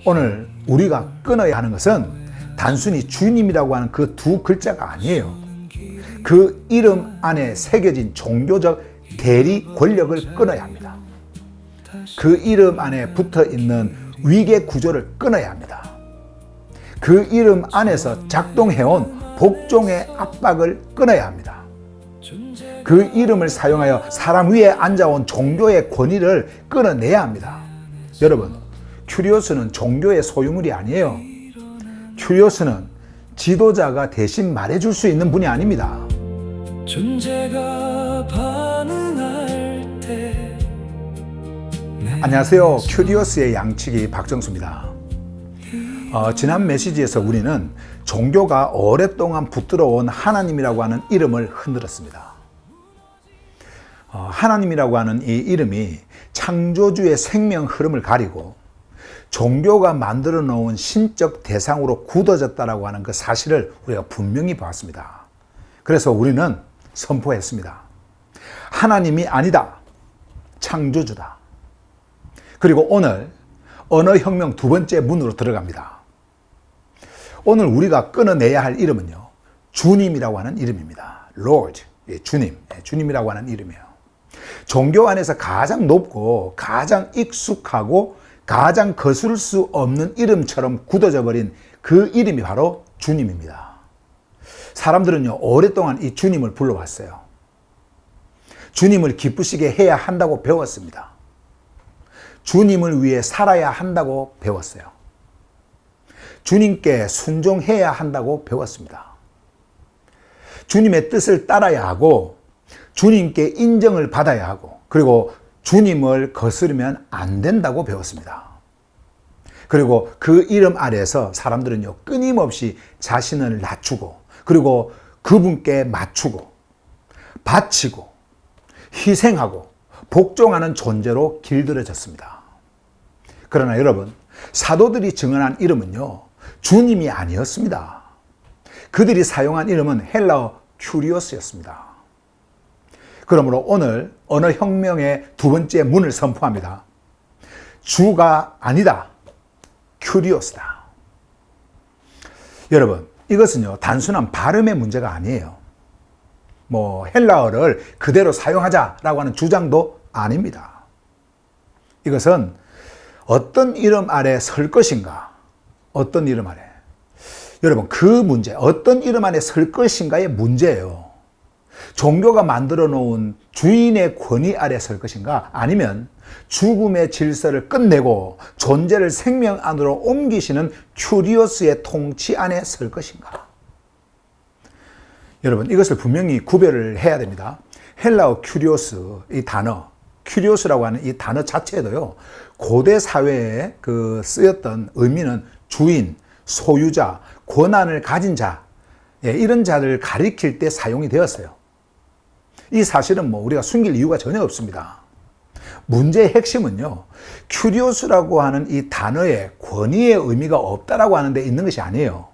오늘 우리가 끊어야 하는 것은 단순히 주님이라고 하는 그 두 글자가 아니에요. 그 이름 안에 새겨진 종교적 대리 권력을 끊어야 합니다. 그 이름 안에 붙어 있는 위계 구조를 끊어야 합니다. 그 이름 안에서 작동해온 복종의 압박을 끊어야 합니다. 그 이름을 사용하여 사람 위에 앉아온 종교의 권위를 끊어내야 합니다. 여러분, 큐리오스는 종교의 소유물이 아니에요. 큐리오스는 지도자가 대신 말해줄 수 있는 분이 아닙니다. 존재가 반응할 때 안녕하세요. 큐리오스의 양치기 박정수입니다. 지난 메시지에서 우리는 종교가 오랫동안 붙들어온 하나님이라고 하는 이름을 흔들었습니다. 하나님이라고 하는 이 이름이 창조주의 생명 흐름을 가리고 종교가 만들어 놓은 신적 대상으로 굳어졌다라고 하는 그 사실을 우리가 분명히 봤습니다. 그래서 우리는 선포했습니다. 하나님이 아니다. 창조주다. 그리고 오늘 언어혁명 두 번째 문으로 들어갑니다. 오늘 우리가 끊어내야 할 이름은요, 주님이라고 하는 이름입니다. Lord, 주님, 주님이라고 하는 이름이에요. 종교 안에서 가장 높고 가장 익숙하고 가장 거스를 수 없는 이름처럼 굳어져 버린 그 이름이 바로 주님입니다. 사람들은요, 오랫동안 이 주님을 불러왔어요. 주님을 기쁘시게 해야 한다고 배웠습니다. 주님을 위해 살아야 한다고 배웠어요. 주님께 순종해야 한다고 배웠습니다. 주님의 뜻을 따라야 하고 주님께 인정을 받아야 하고 그리고 주님을 거스르면 안 된다고 배웠습니다. 그리고 그 이름 아래에서 사람들은요, 끊임없이 자신을 낮추고 그리고 그분께 맞추고 바치고 희생하고 복종하는 존재로 길들여졌습니다. 그러나 여러분, 사도들이 증언한 이름은요, 주님이 아니었습니다. 그들이 사용한 이름은 헬라어 큐리오스였습니다. 그러므로 오늘 언어혁명의 두 번째 문을 선포합니다. 주가 아니다. 큐리오스다. 여러분, 이것은요, 단순한 발음의 문제가 아니에요. 헬라어를 그대로 사용하자라고 하는 주장도 아닙니다. 이것은 어떤 이름 아래 설 것인가? 어떤 이름 아래? 여러분, 그 문제, 어떤 이름 안에 설 것인가의 문제예요. 종교가 만들어 놓은 주인의 권위 아래 설 것인가? 아니면 죽음의 질서를 끝내고 존재를 생명 안으로 옮기시는 큐리오스의 통치 안에 설 것인가? 여러분, 이것을 분명히 구별을 해야 됩니다. 헬라어 큐리오스, 이 단어, 큐리오스라고 하는 이 단어 자체도요, 고대 사회에 쓰였던 의미는 주인, 소유자, 권한을 가진 자, 이런 자를 가리킬 때 사용이 되었어요. 이 사실은 우리가 숨길 이유가 전혀 없습니다. 문제의 핵심은요, 큐리오스라고 하는 이 단어에 권위의 의미가 없다라고 하는 데 있는 것이 아니에요.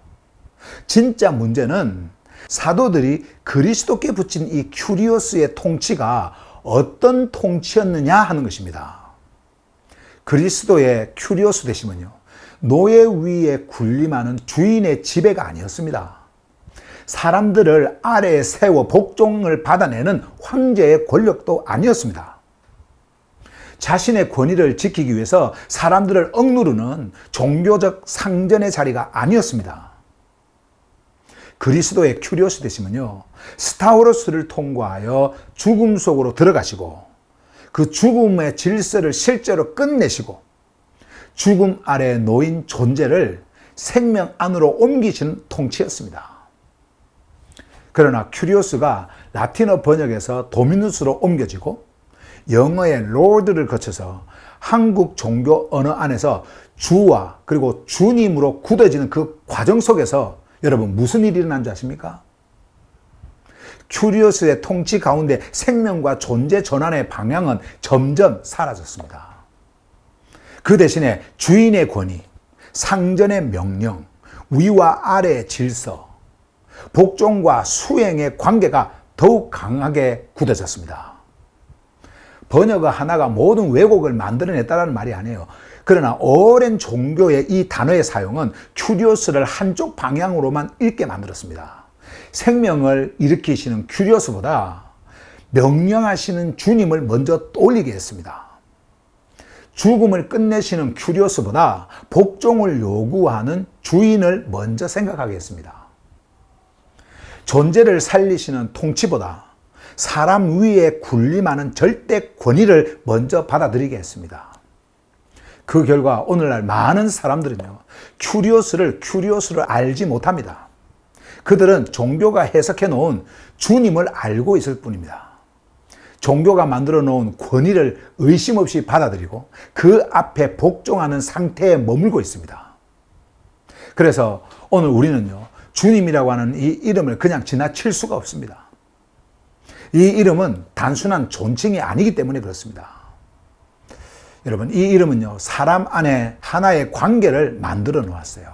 진짜 문제는 사도들이 그리스도께 붙인 이 큐리오스의 통치가 어떤 통치였느냐 하는 것입니다. 그리스도의 큐리오스 되심은요, 노예 위에 군림하는 주인의 지배가 아니었습니다. 사람들을 아래에 세워 복종을 받아내는 황제의 권력도 아니었습니다. 자신의 권위를 지키기 위해서 사람들을 억누르는 종교적 상전의 자리가 아니었습니다. 그리스도의 큐리오스 되심은요, 스타우로스를 통과하여 죽음 속으로 들어가시고 그 죽음의 질서를 실제로 끝내시고 죽음 아래 놓인 존재를 생명 안으로 옮기시는 통치였습니다. 그러나 큐리오스가 라틴어 번역에서 도미누스로 옮겨지고 영어의 로드를 거쳐서 한국 종교 언어 안에서 주와 그리고 주님으로 굳어지는 그 과정 속에서 여러분, 무슨 일이 일어난 줄 아십니까? 큐리오스의 통치 가운데 생명과 존재 전환의 방향은 점점 사라졌습니다. 그 대신에 주인의 권위, 상전의 명령, 위와 아래의 질서, 복종과 수행의 관계가 더욱 강하게 굳어졌습니다. 번역어 하나가 모든 왜곡을 만들어냈다는 말이 아니에요. 그러나 오랜 종교의 이 단어의 사용은 큐리오스를 한쪽 방향으로만 읽게 만들었습니다. 생명을 일으키시는 큐리오스보다 명령하시는 주님을 먼저 떠올리게 했습니다. 죽음을 끝내시는 큐리오스보다 복종을 요구하는 주인을 먼저 생각하게 했습니다. 존재를 살리시는 통치보다 사람 위에 군림하는 절대 권위를 먼저 받아들이게 했습니다. 그 결과 오늘날 많은 사람들은요, 큐리오스를 알지 못합니다. 그들은 종교가 해석해 놓은 주님을 알고 있을 뿐입니다. 종교가 만들어 놓은 권위를 의심 없이 받아들이고 그 앞에 복종하는 상태에 머물고 있습니다. 그래서 오늘 우리는요, 주님이라고 하는 이 이름을 그냥 지나칠 수가 없습니다. 이 이름은 단순한 존칭이 아니기 때문에 그렇습니다. 여러분, 이 이름은요, 사람 안에 하나의 관계를 만들어 놓았어요.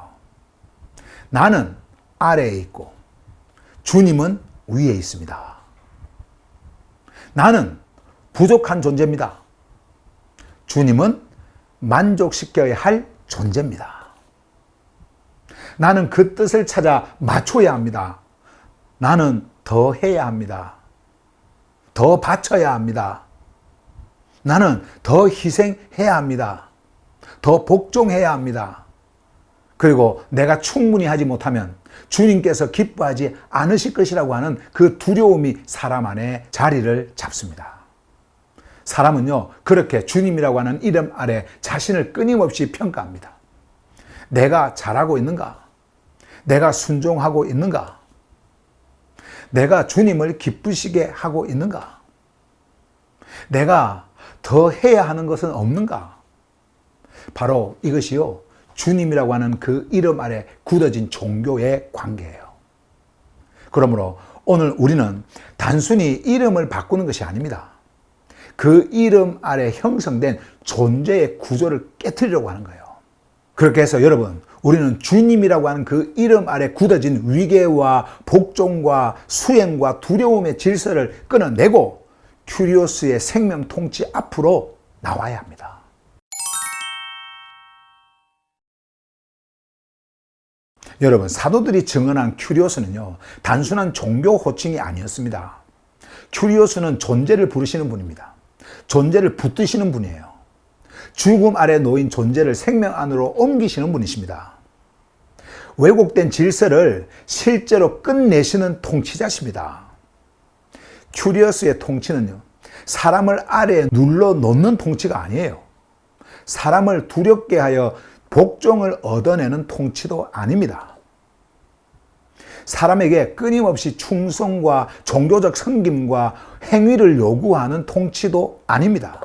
나는 아래에 있고 주님은 위에 있습니다. 나는 부족한 존재입니다. 주님은 만족시켜야 할 존재입니다. 나는 그 뜻을 찾아 맞춰야 합니다. 나는 더 해야 합니다. 더 바쳐야 합니다. 나는 더 희생해야 합니다. 더 복종해야 합니다. 그리고 내가 충분히 하지 못하면 주님께서 기뻐하지 않으실 것이라고 하는 그 두려움이 사람 안에 자리를 잡습니다. 사람은요, 그렇게 주님이라고 하는 이름 아래 자신을 끊임없이 평가합니다. 내가 잘하고 있는가? 내가 순종하고 있는가? 내가 주님을 기쁘시게 하고 있는가? 내가 더 해야 하는 것은 없는가? 바로 이것이요, 주님이라고 하는 그 이름 아래 굳어진 종교의 관계예요. 그러므로 오늘 우리는 단순히 이름을 바꾸는 것이 아닙니다. 그 이름 아래 형성된 존재의 구조를 깨트리려고 하는 거예요. 그렇게 해서 여러분, 우리는 주님이라고 하는 그 이름 아래 굳어진 위계와 복종과 수행과 두려움의 질서를 끊어내고 큐리오스의 생명 통치 앞으로 나와야 합니다. 여러분, 사도들이 증언한 큐리오스는요, 단순한 종교 호칭이 아니었습니다. 큐리오스는 존재를 부르시는 분입니다. 존재를 붙드시는 분이에요. 죽음 아래 놓인 존재를 생명 안으로 옮기시는 분이십니다. 왜곡된 질서를 실제로 끝내시는 통치자십니다. 큐리오스의 통치는요, 사람을 아래에 눌러놓는 통치가 아니에요. 사람을 두렵게 하여 복종을 얻어내는 통치도 아닙니다. 사람에게 끊임없이 충성과 종교적 섬김과 행위를 요구하는 통치도 아닙니다.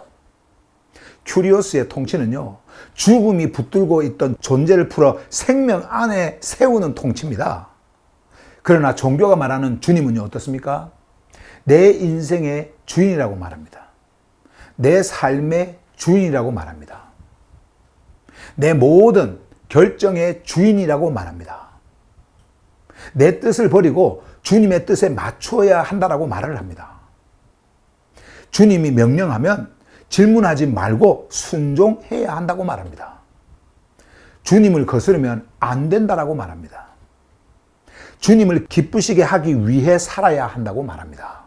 큐리오스의 통치는요, 죽음이 붙들고 있던 존재를 풀어 생명 안에 세우는 통치입니다. 그러나 종교가 말하는 주님은요, 어떻습니까? 내 인생의 주인이라고 말합니다. 내 삶의 주인이라고 말합니다. 내 모든 결정의 주인이라고 말합니다. 내 뜻을 버리고 주님의 뜻에 맞춰야 한다라고 말을 합니다. 주님이 명령하면 질문하지 말고 순종해야 한다고 말합니다. 주님을 거스르면 안 된다라고 말합니다. 주님을 기쁘시게 하기 위해 살아야 한다고 말합니다.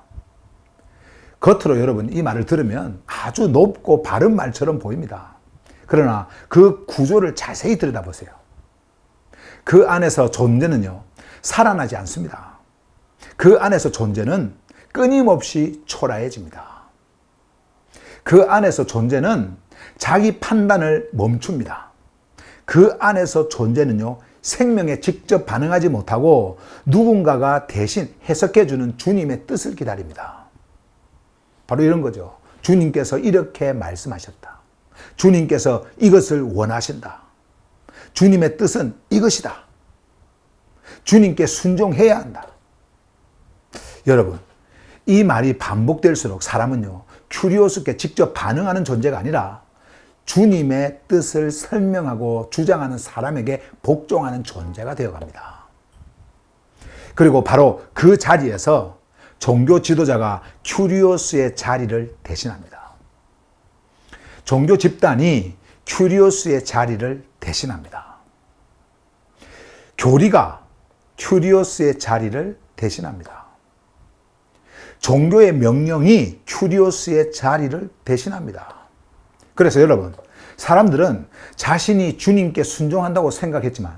겉으로 여러분 이 말을 들으면 아주 높고 바른 말처럼 보입니다. 그러나 그 구조를 자세히 들여다보세요. 그 안에서 존재는요, 살아나지 않습니다. 그 안에서 존재는 끊임없이 초라해집니다. 그 안에서 존재는 자기 판단을 멈춥니다. 그 안에서 존재는요, 생명에 직접 반응하지 못하고 누군가가 대신 해석해주는 주님의 뜻을 기다립니다. 바로 이런 거죠. 주님께서 이렇게 말씀하셨다. 주님께서 이것을 원하신다. 주님의 뜻은 이것이다. 주님께 순종해야 한다. 여러분, 이 말이 반복될수록 사람은요, 큐리오스께 직접 반응하는 존재가 아니라 주님의 뜻을 설명하고 주장하는 사람에게 복종하는 존재가 되어갑니다. 그리고 바로 그 자리에서 종교 지도자가 큐리오스의 자리를 대신합니다. 종교 집단이 큐리오스의 자리를 대신합니다. 교리가 큐리오스의 자리를 대신합니다. 종교의 명령이 큐리오스의 자리를 대신합니다. 그래서 여러분, 사람들은 자신이 주님께 순종한다고 생각했지만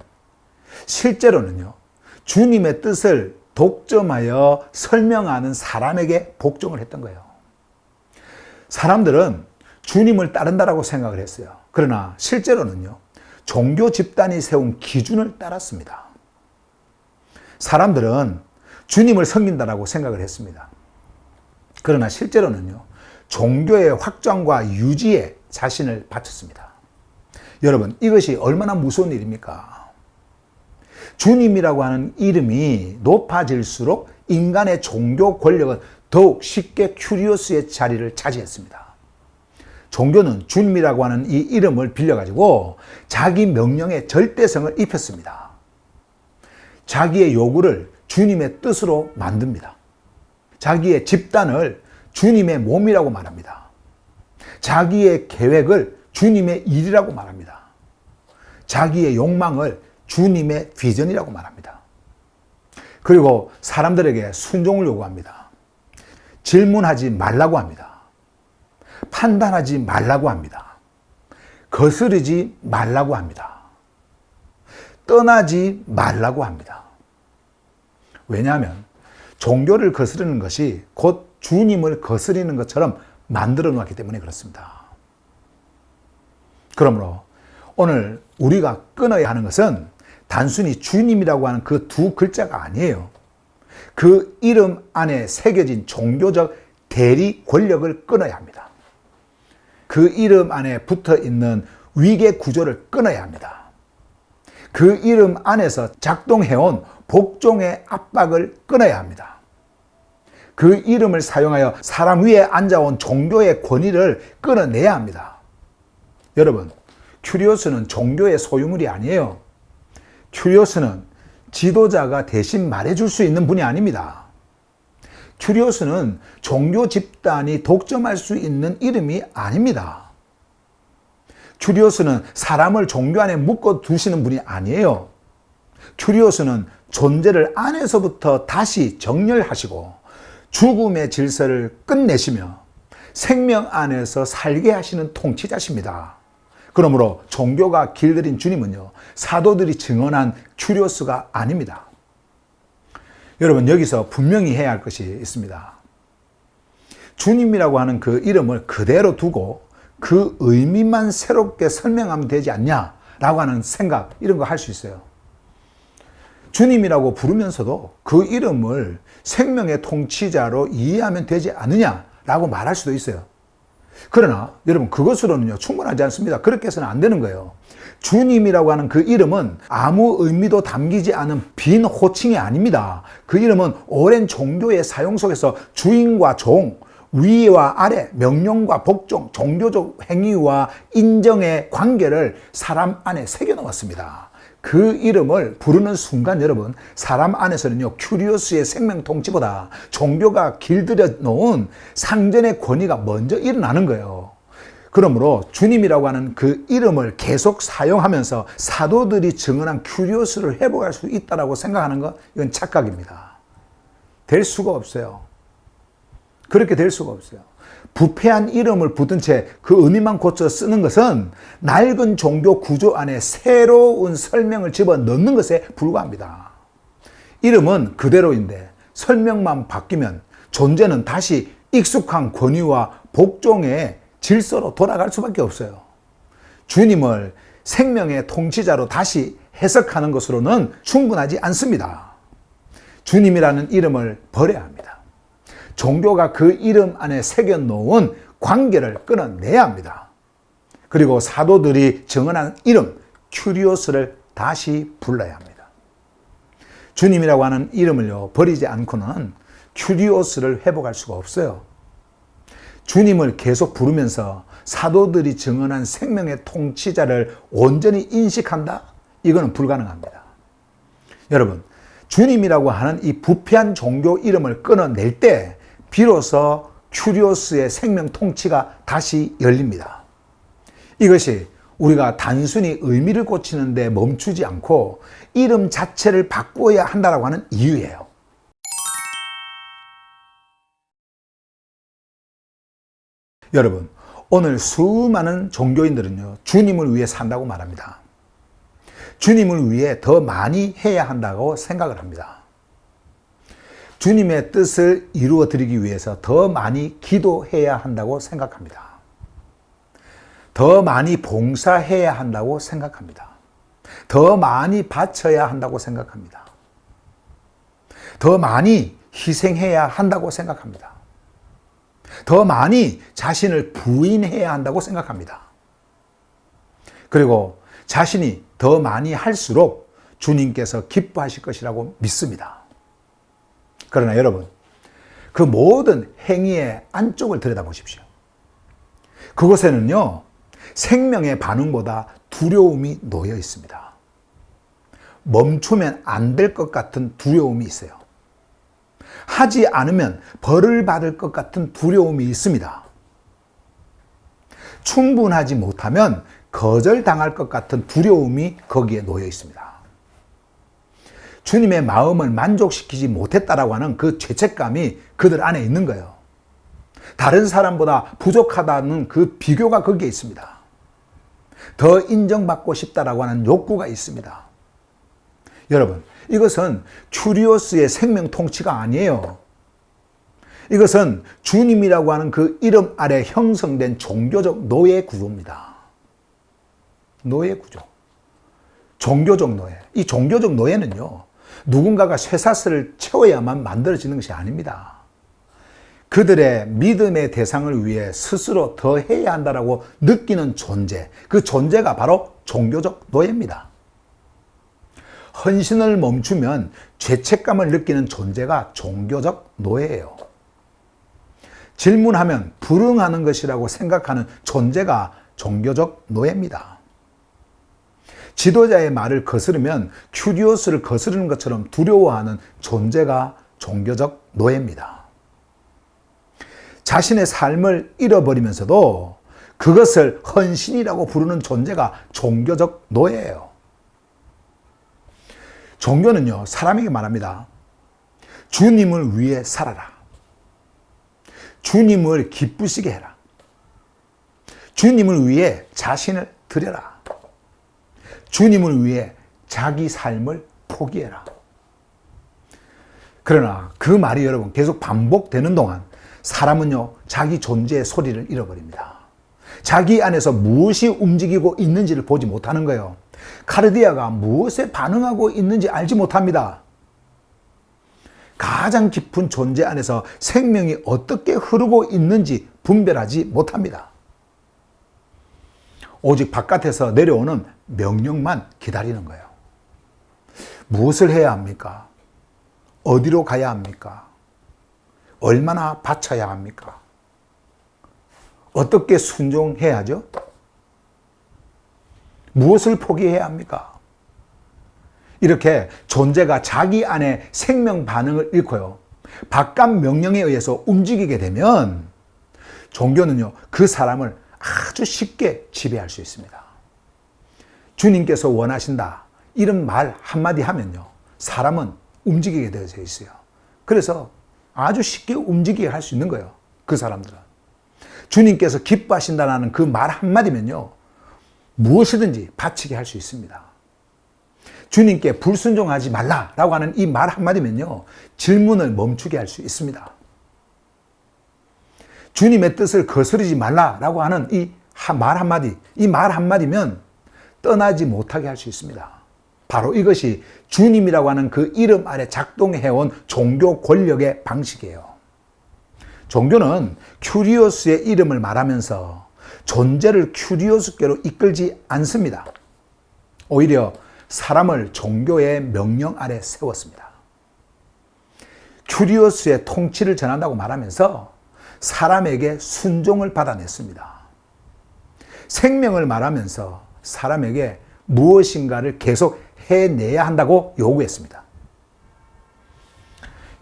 실제로는요, 주님의 뜻을 독점하여 설명하는 사람에게 복종을 했던 거예요. 사람들은 주님을 따른다라고 생각을 했어요. 그러나 실제로는요, 종교 집단이 세운 기준을 따랐습니다. 사람들은 주님을 섬긴다라고 생각을 했습니다. 그러나 실제로는요, 종교의 확장과 유지에 자신을 바쳤습니다. 여러분, 이것이 얼마나 무서운 일입니까? 주님이라고 하는 이름이 높아질수록 인간의 종교 권력은 더욱 쉽게 큐리오스의 자리를 차지했습니다. 종교는 주님이라고 하는 이 이름을 빌려가지고 자기 명령에 절대성을 입혔습니다. 자기의 요구를 주님의 뜻으로 만듭니다. 자기의 집단을 주님의 몸이라고 말합니다. 자기의 계획을 주님의 일이라고 말합니다. 자기의 욕망을 주님의 비전이라고 말합니다. 그리고 사람들에게 순종을 요구합니다. 질문하지 말라고 합니다. 판단하지 말라고 합니다. 거스르지 말라고 합니다. 떠나지 말라고 합니다. 왜냐하면 종교를 거스르는 것이 곧 주님을 거스리는 것처럼 만들어 놓았기 때문에 그렇습니다. 그러므로 오늘 우리가 끊어야 하는 것은 단순히 주님이라고 하는 그 두 글자가 아니에요. 그 이름 안에 새겨진 종교적 대리 권력을 끊어야 합니다. 그 이름 안에 붙어 있는 위계 구조를 끊어야 합니다. 그 이름 안에서 작동해온 복종의 압박을 끊어야 합니다. 그 이름을 사용하여 사람 위에 앉아온 종교의 권위를 끊어내야 합니다. 여러분, 큐리오스는 종교의 소유물이 아니에요. 큐리오스는 지도자가 대신 말해줄 수 있는 분이 아닙니다. 큐리오스는 종교 집단이 독점할 수 있는 이름이 아닙니다. 큐리오스는 사람을 종교 안에 묶어 두시는 분이 아니에요. 큐리오스는 존재를 안에서부터 다시 정렬하시고 죽음의 질서를 끝내시며 생명 안에서 살게 하시는 통치자십니다. 그러므로 종교가 길들인 주님은요, 사도들이 증언한 큐리오스가 아닙니다. 여러분, 여기서 분명히 해야 할 것이 있습니다. 주님이라고 하는 그 이름을 그대로 두고 그 의미만 새롭게 설명하면 되지 않냐라고 하는 생각, 이런 거 할 수 있어요. 주님이라고 부르면서도 그 이름을 생명의 통치자로 이해하면 되지 않느냐라고 말할 수도 있어요. 그러나 여러분, 그것으로는요 충분하지 않습니다. 그렇게 해서는 안 되는 거예요. 주님이라고 하는 그 이름은 아무 의미도 담기지 않은 빈 호칭이 아닙니다. 그 이름은 오랜 종교의 사용 속에서 주인과 종, 위와 아래, 명령과 복종, 종교적 행위와 인정의 관계를 사람 안에 새겨 넣었습니다. 그 이름을 부르는 순간 여러분, 사람 안에서는요 큐리오스의 생명 통치보다 종교가 길들여 놓은 상전의 권위가 먼저 일어나는 거예요. 그러므로 주님이라고 하는 그 이름을 계속 사용하면서 사도들이 증언한 큐리오스를 회복할 수 있다고 생각하는 것, 이건 착각입니다. 될 수가 없어요. 그렇게 될 수가 없어요. 부패한 이름을 붙은 채 그 의미만 고쳐 쓰는 것은 낡은 종교 구조 안에 새로운 설명을 집어넣는 것에 불과합니다. 이름은 그대로인데 설명만 바뀌면 존재는 다시 익숙한 권위와 복종의 질서로 돌아갈 수밖에 없어요. 주님을 생명의 통치자로 다시 해석하는 것으로는 충분하지 않습니다. 주님이라는 이름을 버려야 합니다. 종교가 그 이름 안에 새겨놓은 관계를 끊어내야 합니다. 그리고 사도들이 증언한 이름, 큐리오스를 다시 불러야 합니다. 주님이라고 하는 이름을요 버리지 않고는 큐리오스를 회복할 수가 없어요. 주님을 계속 부르면서 사도들이 증언한 생명의 통치자를 온전히 인식한다? 이거는 불가능합니다. 여러분, 주님이라고 하는 이 부패한 종교 이름을 끊어낼 때 비로소 큐리오스의 생명 통치가 다시 열립니다. 이것이 우리가 단순히 의미를 고치는데 멈추지 않고 이름 자체를 바꿔야 한다고 하는 이유예요. 여러분, 오늘 수많은 종교인들은요, 주님을 위해 산다고 말합니다. 주님을 위해 더 많이 해야 한다고 생각을 합니다. 주님의 뜻을 이루어 드리기 위해서 더 많이 기도해야 한다고 생각합니다. 더 많이 봉사해야 한다고 생각합니다. 더 많이 바쳐야 한다고 생각합니다. 더 많이 희생해야 한다고 생각합니다. 더 많이 자신을 부인해야 한다고 생각합니다. 그리고 자신이 더 많이 할수록 주님께서 기뻐하실 것이라고 믿습니다. 그러나 여러분, 그 모든 행위의 안쪽을 들여다보십시오. 그곳에는요, 생명의 반응보다 두려움이 놓여 있습니다. 멈추면 안 될 것 같은 두려움이 있어요. 하지 않으면 벌을 받을 것 같은 두려움이 있습니다. 충분하지 못하면 거절당할 것 같은 두려움이 거기에 놓여 있습니다. 주님의 마음을 만족시키지 못했다라고 하는 그 죄책감이 그들 안에 있는 거예요. 다른 사람보다 부족하다는 그 비교가 거기에 있습니다. 더 인정받고 싶다라고 하는 욕구가 있습니다. 여러분, 이것은 큐리오스의 생명 통치가 아니에요. 이것은 주님이라고 하는 그 이름 아래 형성된 종교적 노예 구조입니다. 노예 구조. 종교적 노예. 이 종교적 노예는요, 누군가가 쇠사슬을 채워야만 만들어지는 것이 아닙니다. 그들의 믿음의 대상을 위해 스스로 더 해야 한다라고 느끼는 존재, 그 존재가 바로 종교적 노예입니다. 헌신을 멈추면 죄책감을 느끼는 존재가 종교적 노예예요. 질문하면 불응하는 것이라고 생각하는 존재가 종교적 노예입니다. 지도자의 말을 거스르면 큐리오스를 거스르는 것처럼 두려워하는 존재가 종교적 노예입니다. 자신의 삶을 잃어버리면서도 그것을 헌신이라고 부르는 존재가 종교적 노예예요. 종교는요, 사람에게 말합니다. 주님을 위해 살아라. 주님을 기쁘시게 해라. 주님을 위해 자신을 드려라. 주님을 위해 자기 삶을 포기해라. 그러나 그 말이 여러분 계속 반복되는 동안 사람은요, 자기 존재의 소리를 잃어버립니다. 자기 안에서 무엇이 움직이고 있는지를 보지 못하는 거예요. 카르디아가 무엇에 반응하고 있는지 알지 못합니다. 가장 깊은 존재 안에서 생명이 어떻게 흐르고 있는지 분별하지 못합니다. 오직 바깥에서 내려오는 명령만 기다리는 거예요. 무엇을 해야 합니까? 어디로 가야 합니까? 얼마나 바쳐야 합니까? 어떻게 순종해야죠? 무엇을 포기해야 합니까? 이렇게 존재가 자기 안에 생명 반응을 잃고요, 바깥 명령에 의해서 움직이게 되면 종교는요, 그 사람을 아주 쉽게 지배할 수 있습니다. 주님께서 원하신다, 이런 말 한마디 하면요, 사람은 움직이게 되어져 있어요. 그래서 아주 쉽게 움직이게 할 수 있는 거예요. 그 사람들은. 주님께서 기뻐하신다는 그 말 한마디면요, 무엇이든지 바치게 할 수 있습니다. 주님께 불순종하지 말라라고 하는 이 말 한마디면요, 질문을 멈추게 할 수 있습니다. 주님의 뜻을 거스르지 말라라고 하는 이 말 한마디, 이 말 한마디면 떠나지 못하게 할 수 있습니다. 바로 이것이 주님이라고 하는 그 이름 아래 작동해온 종교 권력의 방식이에요. 종교는 큐리오스의 이름을 말하면서 존재를 큐리오스께로 이끌지 않습니다. 오히려 사람을 종교의 명령 아래 세웠습니다. 큐리오스의 통치를 전한다고 말하면서 사람에게 순종을 받아냈습니다. 생명을 말하면서 사람에게 무엇인가를 계속 해내야 한다고 요구했습니다.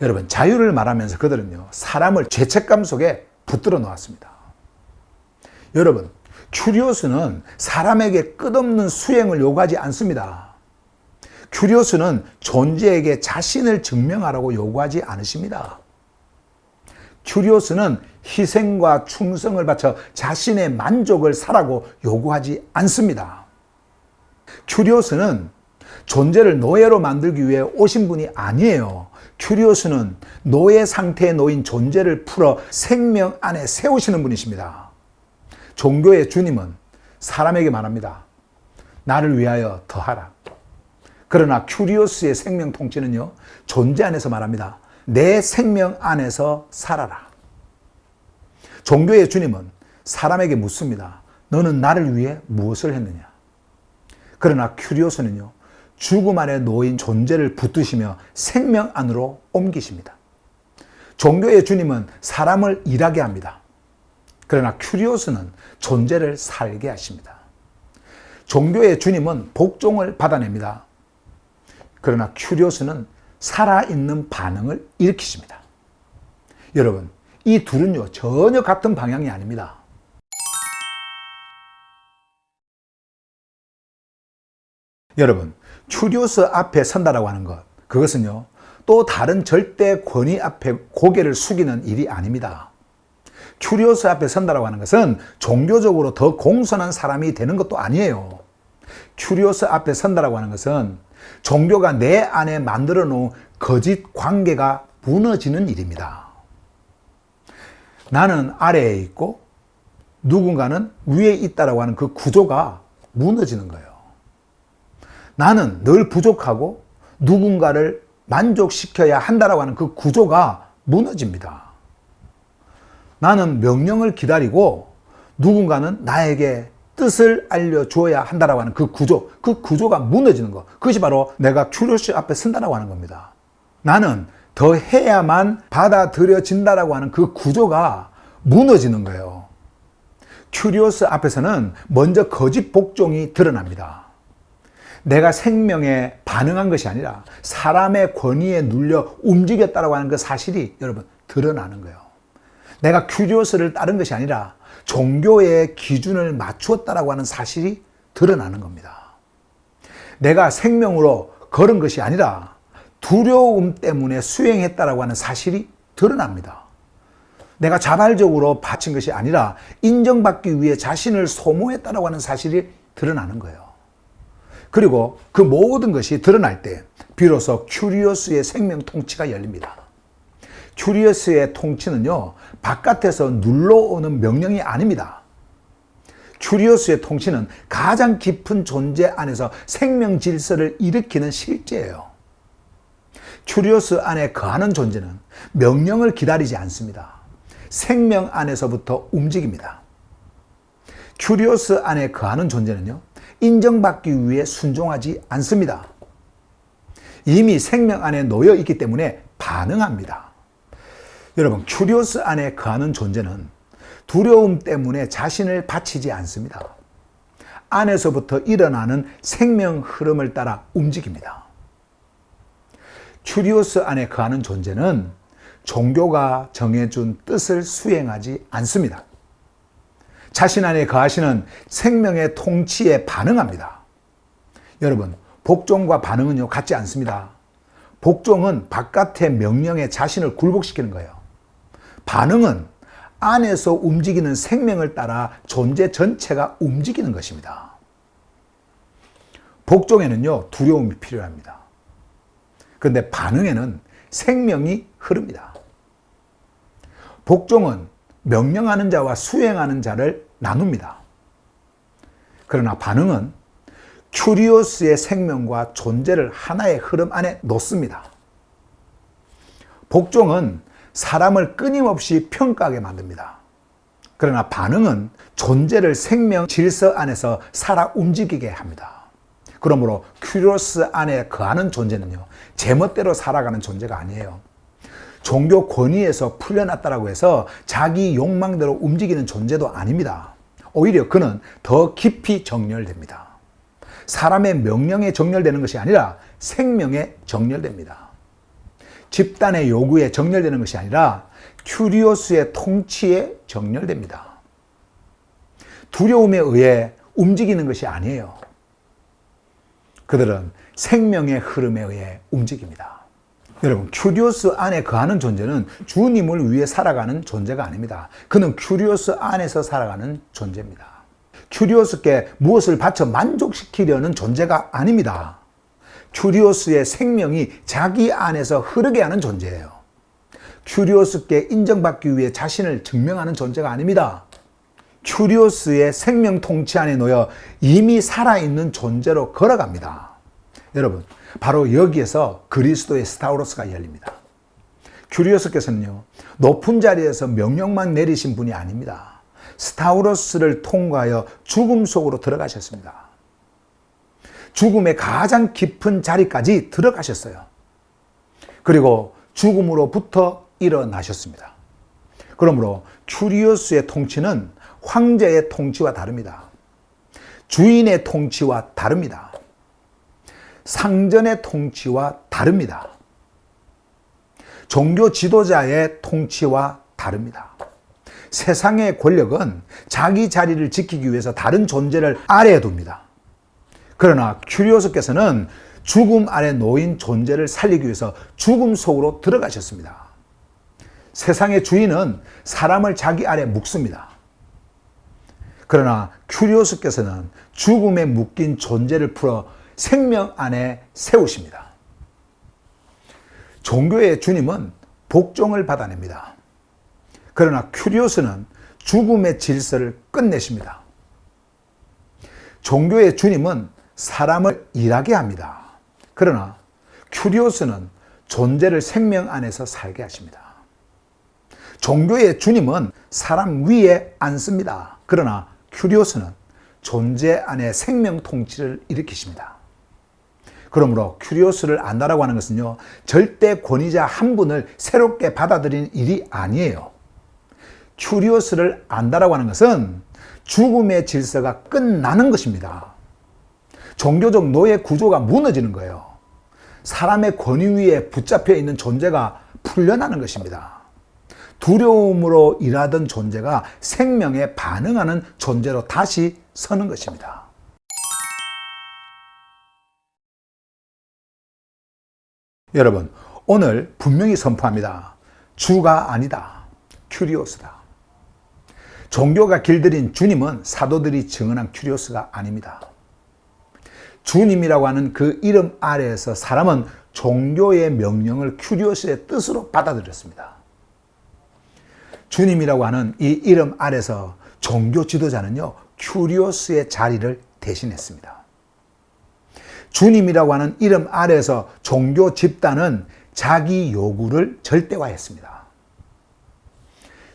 여러분, 자유를 말하면서 그들은요, 사람을 죄책감 속에 붙들어 놓았습니다. 여러분, 큐리오스는 사람에게 끝없는 수행을 요구하지 않습니다. 큐리오스는 존재에게 자신을 증명하라고 요구하지 않으십니다. 큐리오스는 희생과 충성을 바쳐 자신의 만족을 사라고 요구하지 않습니다. 큐리오스는 존재를 노예로 만들기 위해 오신 분이 아니에요. 큐리오스는 노예 상태에 놓인 존재를 풀어 생명 안에 세우시는 분이십니다. 종교의 주님은 사람에게 말합니다. 나를 위하여 더하라. 그러나 큐리오스의 생명 통치는요, 존재 안에서 말합니다. 내 생명 안에서 살아라. 종교의 주님은 사람에게 묻습니다. 너는 나를 위해 무엇을 했느냐? 그러나 큐리오스는요, 죽음 안에 놓인 존재를 붙드시며 생명 안으로 옮기십니다. 종교의 주님은 사람을 일하게 합니다. 그러나 큐리오스는 존재를 살게 하십니다. 종교의 주님은 복종을 받아냅니다. 그러나 큐리오스는 살아있는 반응을 일으키십니다. 여러분, 이 둘은요, 전혀 같은 방향이 아닙니다. 여러분, 큐리오스 앞에 선다라고 하는 것, 그것은요, 또 다른 절대 권위 앞에 고개를 숙이는 일이 아닙니다. 큐리오스 앞에 선다라고 하는 것은 종교적으로 더 공손한 사람이 되는 것도 아니에요. 큐리오스 앞에 선다라고 하는 것은 종교가 내 안에 만들어 놓은 거짓 관계가 무너지는 일입니다. 나는 아래에 있고 누군가는 위에 있다라고 하는 그 구조가 무너지는 거예요. 나는 늘 부족하고 누군가를 만족시켜야 한다라고 하는 그 구조가 무너집니다. 나는 명령을 기다리고 누군가는 나에게 뜻을 알려주어야 한다라고 하는 그 구조가 무너지는 것. 그것이 바로 내가 큐리오스 앞에 선다라고 하는 겁니다. 나는 더 해야만 받아들여진다라고 하는 그 구조가 무너지는 거예요. 큐리오스 앞에서는 먼저 거짓 복종이 드러납니다. 내가 생명에 반응한 것이 아니라 사람의 권위에 눌려 움직였다라고 하는 그 사실이 여러분 드러나는 거예요. 내가 큐리오스를 따른 것이 아니라 종교의 기준을 맞추었다라고 하는 사실이 드러나는 겁니다. 내가 생명으로 걸은 것이 아니라 두려움 때문에 수행했다라고 하는 사실이 드러납니다. 내가 자발적으로 바친 것이 아니라 인정받기 위해 자신을 소모했다라고 하는 사실이 드러나는 거예요. 그리고 그 모든 것이 드러날 때 비로소 큐리오스의 생명 통치가 열립니다. 큐리오스의 통치는요, 바깥에서 눌러오는 명령이 아닙니다. 큐리오스의 통치는 가장 깊은 존재 안에서 생명 질서를 일으키는 실제예요. 큐리오스 안에 거하는 존재는 명령을 기다리지 않습니다. 생명 안에서부터 움직입니다. 큐리오스 안에 거하는 존재는요, 인정받기 위해 순종하지 않습니다. 이미 생명 안에 놓여 있기 때문에 반응합니다. 여러분, 큐리오스 안에 거하는 존재는 두려움 때문에 자신을 바치지 않습니다. 안에서부터 일어나는 생명 흐름을 따라 움직입니다. 큐리오스 안에 거하는 존재는 종교가 정해준 뜻을 수행하지 않습니다. 자신 안에 거하시는 생명의 통치에 반응합니다. 여러분, 복종과 반응은요, 같지 않습니다. 복종은 바깥의 명령에 자신을 굴복시키는 거예요. 반응은 안에서 움직이는 생명을 따라 존재 전체가 움직이는 것입니다. 복종에는요, 두려움이 필요합니다. 그런데 반응에는 생명이 흐릅니다. 복종은 명령하는 자와 수행하는 자를 나눕니다. 그러나 반응은 큐리오스의 생명과 존재를 하나의 흐름 안에 놓습니다. 복종은 사람을 끊임없이 평가하게 만듭니다. 그러나 반응은 존재를 생명 질서 안에서 살아 움직이게 합니다. 그러므로 큐리오스 안에 거하는 존재는요, 제멋대로 살아가는 존재가 아니에요. 종교 권위에서 풀려났다라고 해서 자기 욕망대로 움직이는 존재도 아닙니다. 오히려 그는 더 깊이 정렬됩니다. 사람의 명령에 정렬되는 것이 아니라 생명에 정렬됩니다. 집단의 요구에 정렬되는 것이 아니라 큐리오스의 통치에 정렬됩니다. 두려움에 의해 움직이는 것이 아니에요. 그들은 생명의 흐름에 의해 움직입니다. 여러분, 큐리오스 안에 거하는 존재는 주님을 위해 살아가는 존재가 아닙니다. 그는 큐리오스 안에서 살아가는 존재입니다. 큐리오스께 무엇을 바쳐 만족시키려는 존재가 아닙니다. 큐리오스의 생명이 자기 안에서 흐르게 하는 존재예요. 큐리오스께 인정받기 위해 자신을 증명하는 존재가 아닙니다. 큐리오스의 생명 통치 안에 놓여 이미 살아있는 존재로 걸어갑니다. 여러분, 바로 여기에서 그리스도의 스타우로스가 열립니다. 큐리오스께서는요, 높은 자리에서 명령만 내리신 분이 아닙니다. 스타우로스를 통과하여 죽음 속으로 들어가셨습니다. 죽음의 가장 깊은 자리까지 들어가셨어요. 그리고 죽음으로부터 일어나셨습니다. 그러므로 큐리오스의 통치는 황제의 통치와 다릅니다. 주인의 통치와 다릅니다. 상전의 통치와 다릅니다. 종교 지도자의 통치와 다릅니다. 세상의 권력은 자기 자리를 지키기 위해서 다른 존재를 아래에 둡니다. 그러나 큐리오스께서는 죽음 아래 놓인 존재를 살리기 위해서 죽음 속으로 들어가셨습니다. 세상의 주인은 사람을 자기 아래 묶습니다. 그러나 큐리오스께서는 죽음에 묶인 존재를 풀어 생명 안에 세우십니다. 종교의 주님은 복종을 받아냅니다. 그러나 큐리오스는 죽음의 질서를 끝내십니다. 종교의 주님은 사람을 일하게 합니다. 그러나 큐리오스는 존재를 생명 안에서 살게 하십니다. 종교의 주님은 사람 위에 앉습니다. 그러나 큐리오스는 존재 안에 생명 통치를 일으키십니다. 그러므로 큐리오스를 안다라고 하는 것은요, 절대 권위자 한 분을 새롭게 받아들이는 일이 아니에요. 큐리오스를 안다라고 하는 것은 죽음의 질서가 끝나는 것입니다. 종교적 노예 구조가 무너지는 거예요. 사람의 권위 위에 붙잡혀 있는 존재가 풀려나는 것입니다. 두려움으로 일하던 존재가 생명에 반응하는 존재로 다시 서는 것입니다. 여러분, 오늘 분명히 선포합니다. 주가 아니다. 큐리오스다. 종교가 길들인 주님은 사도들이 증언한 큐리오스가 아닙니다. 주님이라고 하는 그 이름 아래에서 사람은 종교의 명령을 큐리오스의 뜻으로 받아들였습니다. 주님이라고 하는 이 이름 아래서 종교 지도자는요, 큐리오스의 자리를 대신했습니다. 주님이라고 하는 이름 아래에서 종교 집단은 자기 요구를 절대화했습니다.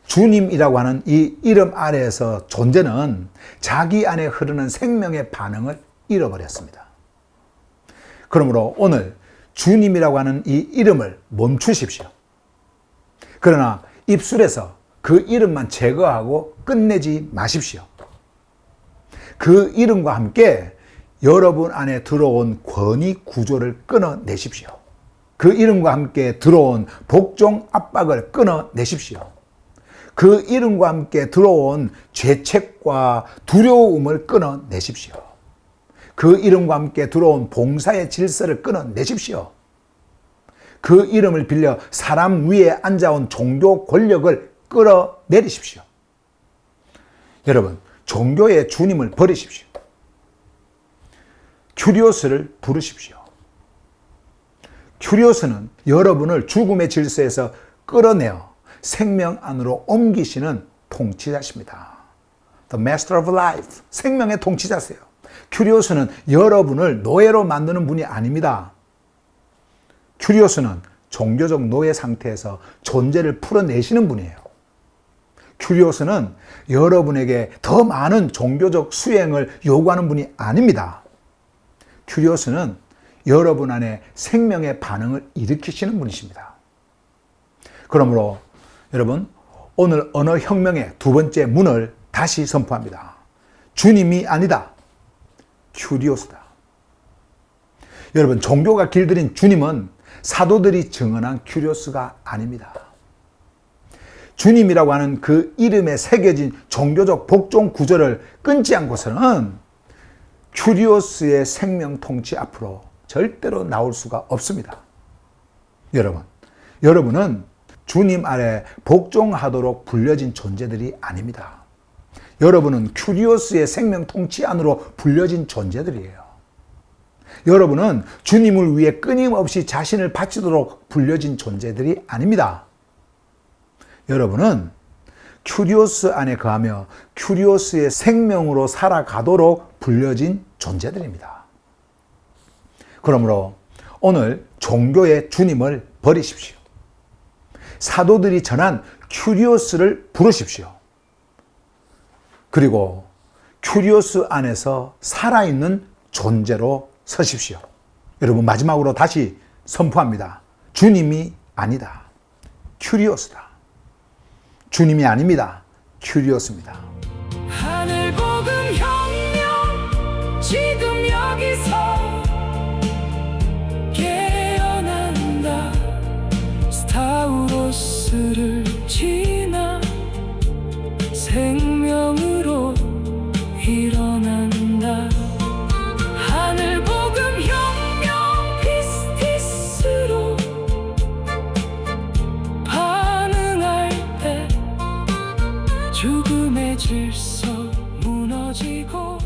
주님이라고 하는 이 이름 아래에서 존재는 자기 안에 흐르는 생명의 반응을 잃어버렸습니다. 그러므로 오늘 주님이라고 하는 이 이름을 멈추십시오. 그러나 입술에서 그 이름만 제거하고 끝내지 마십시오. 그 이름과 함께 여러분 안에 들어온 권위 구조를 끊어내십시오. 그 이름과 함께 들어온 복종 압박을 끊어내십시오. 그 이름과 함께 들어온 죄책과 두려움을 끊어내십시오. 그 이름과 함께 들어온 봉사의 질서를 끊어내십시오. 그 이름을 빌려 사람 위에 앉아온 종교 권력을 끌어내리십시오. 여러분, 종교의 주님을 버리십시오. 큐리오스를 부르십시오. 큐리오스는 여러분을 죽음의 질서에서 끌어내어 생명 안으로 옮기시는 통치자십니다. The Master of Life, 생명의 통치자세요. 큐리오스는 여러분을 노예로 만드는 분이 아닙니다. 큐리오스는 종교적 노예 상태에서 존재를 풀어내시는 분이에요. 큐리오스는 여러분에게 더 많은 종교적 수행을 요구하는 분이 아닙니다. 큐리오스는 여러분 안에 생명의 반응을 일으키시는 분이십니다. 그러므로 여러분, 오늘 언어혁명의 두 번째 문을 다시 선포합니다. 주님이 아니다. 큐리오스다. 여러분, 종교가 길들인 주님은 사도들이 증언한 큐리오스가 아닙니다. 주님이라고 하는 그 이름에 새겨진 종교적 복종 구조를 끊지 않고서는 큐리오스의 생명 통치 앞으로 절대로 나올 수가 없습니다. 여러분은 주님 아래 복종하도록 불려진 존재들이 아닙니다. 여러분은 큐리오스의 생명 통치 안으로 불려진 존재들이에요. 여러분은 주님을 위해 끊임없이 자신을 바치도록 불려진 존재들이 아닙니다. 여러분은 큐리오스 안에 거하며 큐리오스의 생명으로 살아가도록 불려진 존재들입니다. 그러므로 오늘 종교의 주님을 버리십시오. 사도들이 전한 큐리오스를 부르십시오. 그리고 큐리오스 안에서 살아있는 존재로 서십시오. 여러분, 마지막으로 다시 선포합니다. 주님이 아니다. 큐리오스다. 주님이 아닙니다. 큐리오스입니다. 하늘 복음 혁명 지금 여기서 깨어난다. 스타우로스를 지나 생명으로 일어난다. 하늘 복음 혁명 피스티스로 반응할 때 죽음의 질서 무너지고